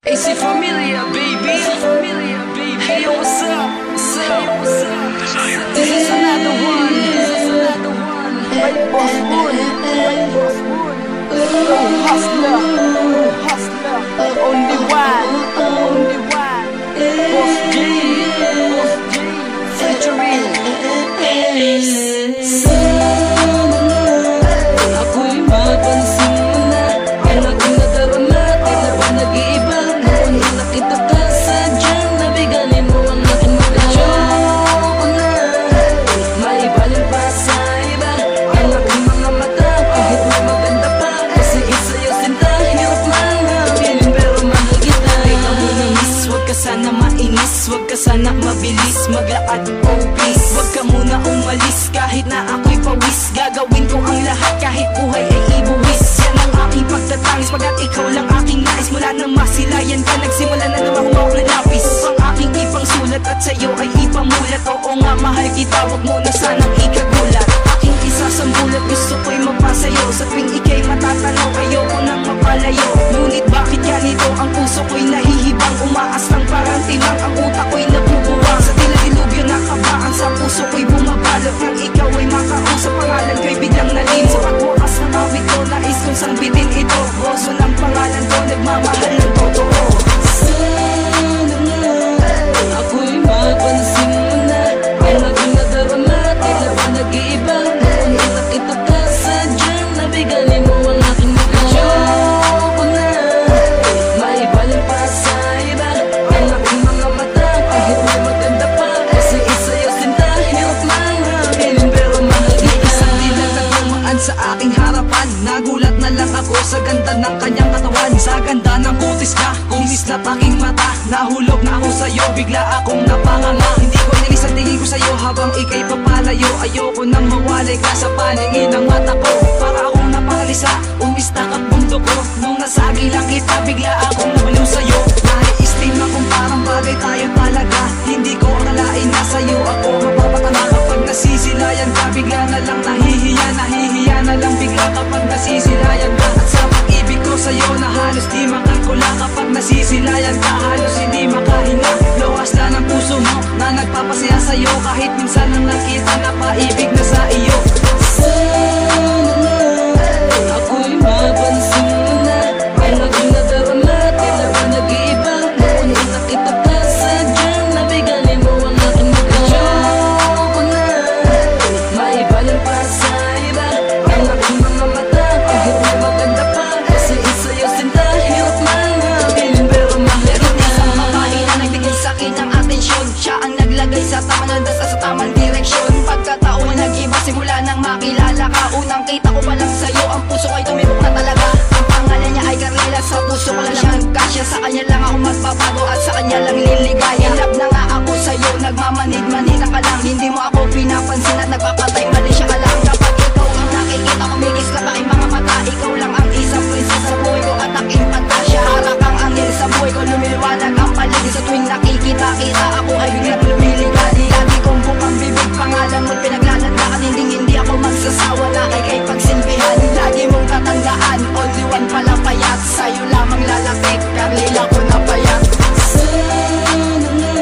AC Familia, baby. Hey, yo, what's up? This is another one. My boss Moon. Hustler. Only one. Boss G. Featuring ako'y mapansin mo na ang aking nadarama, tila ba nag-iiba? Noon na nakita ka sadyang nabiganin mo ang aking magkayoko na. Maibalin pa sa iba ang aking mga mata, kahit may maganda pa. Kasi sa'yo sinta, hirap man hangin, pero mahal kita. Ikaw muna miss, huwag ka sana mainis, huwag ka sana mabilis maglakad, oh please. Huwag ka muna umalis kahit na ako'y pawis. Gagawin ko ang lahat kahit buhay ay ibuwis. Yan ang aking pagtatangis pagkat ikaw lang aking nais. Mula nang masilayan ka, nagsimula na naman humawak ng lapis. Ang aking ipang sulat at sa'yo ay ipamulat. Oo nga, mahal kita, huwag mo na sanang ikagulat. Aking isasambulat, gusto ko'y mapasayo. Sa tuwing ika'y matatanaw, ayoko nang mapalayo. Ngunit bakit ganito? Ang puso ko'y nahihibang, umaas ng parang timang. Ang utak ko'y nabubuwang sa tila dilubyo na kabaan. Sa puso ko'y bumabalot nang ikaw ay makausap. Pangalan ko'y biglang nalim. Sa pagwakas ng awit ko, nais kong sangbitin ito. Roso ng pangalan ko, nagmamahal ng totoo. Sana nga ako'y mapansin mo na ang aking nadarama, tila ba nag-iiba? Noon na nakita ka sadyang nabiganin mo ang aking magkayoko na. Maibalin pa sa iba ang aking mga mata, kahit may maganda pa. Kasi sa'yo sinta, hirap man hangin, pero mahal kita. Isang dilag na dumaan sa aking harapan. Nagulat na lang ako sa ganda ng kanyang katawan. Sa ganda ng kutis niya, kumislap aking mata. Nahulog na ako sa'yo, bigla akong napanganga. Hindi ko inalis ang tingin ko sa'yo habang ika'y papalayo. Ayoko nang mawalay ka sa paningin ng mata ko. Para akong napahalisa, umistak at mundo ko. Nung nasagi lang kita, bigla akong nabaliw sa'yo. Nai-estima kung parang bagay tayo talaga. Hindi ko akalain na sa'yo ako mapapatama. Kapag nasisilayan ka, bigla na lang nahihiya na lang bigla kapag nasisilayan ka. At sa pag-ibig ko sa'yo na halos di makalkula. Kapag nasisilayan ka, halos hindi makahinga. Luwas na ng puso mo na nagpapasaya sa'yo. Kahit minsan nang nakita na paibig na sa iyo. Sana nga ako'y mapansin mo na ang aking nadarama, tila ba nag-iiba? Noon na nakita ka sadyang nabiganin mo ang aking magkayoko na. Maibalin pa sa iba ang aking mga mata, kahit may maganda pa. Kasi sa'yo sinta, hirap man hangin, pero mahal kita. Isang babae na nagbigay sa'kin ng atensyon. Siya ang naglagay sa tamang landas at sa tamang direksyon. Pagkataon nag-iba simula nang makilala ka. Unang kita ko pa lang sa'yo, ang puso ko'y tumibok na talaga. Ang pangalan niya ay Carmela, sa puso ko lang siya nagkasya. Sa kanya lang ako magbabago at sa kanya lang liligaya. In love na nga ako sa'yo, nagmamanid-manita ka lang. Hindi mo ako pinapansin at nagpapatay mali siya ka lang. Kapag ikaw ang nakikita, kumikis ka aking mga mata. Ikaw lang ang isang prinsesa sa buhay ko at aking pantasya. Para kang angel sa buhay ko, lumiliwanag ang paligid. Sa tuwing nakikita-kita ako ay biglang lumiligali. Lagi kong bukang bibig, pangalan mo't pinaglalatlaan. Hindi ako magsasawa na ay kay pagsilbihan. Lagi mong tatandaan, only one pala payat. Sa'yo lamang lalapit, Carmela ko na payat. Sana nga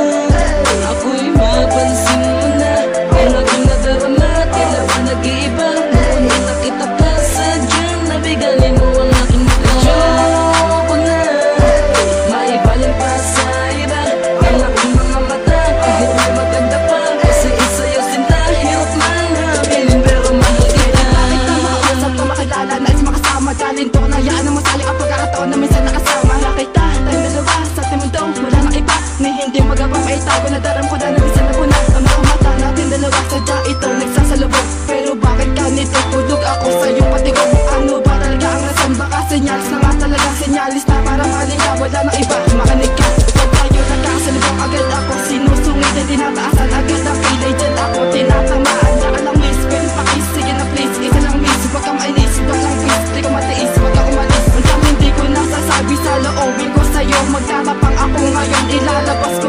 ako'y mapansin mo na ang aking nadarama, tila ba nag-iiba? Noon na nakita ka sadyang nabiganin mo ang aking magkayoko na. Maibalin pa sa iba ang aking mga mata, kahit may maganda pa. Kasi sa'yo sinta, hirap man hangin, pero mahal kita. Bakit na makausap ko, makilala, nais makasama. Talento ko na yaan na masali ang pagkakataon na minsan nakasama. Nakita tayong dalawa sa ating mundo, wala nang iba ni hindi magabang maitago. Nadaram ko na nabisa na puna ang mga mata natin dalawa. Sadya ito nagsasalubong, pero bakit ganito? Tulog ako sa iyong patigong. Ano ba talaga ang rason? Baka senyalis na nga talaga, senyalis na para maling ka. Wala nang iba, makinig ka. Pag tayo nagkasalubong, agad ako sinusungit na tinataasan. Agad ang pilay dyan ako tinatamaan. Saka lang miss, pwede pakis, sige na please. Isa lang miss, huwag kang mainis, huwag lang please. Di ko matiis, huwag kang umalis. Ang dami hindi ko nasasabi sa loobin ko sa'yo. Magtatapang ako ngayon, ilalabas ko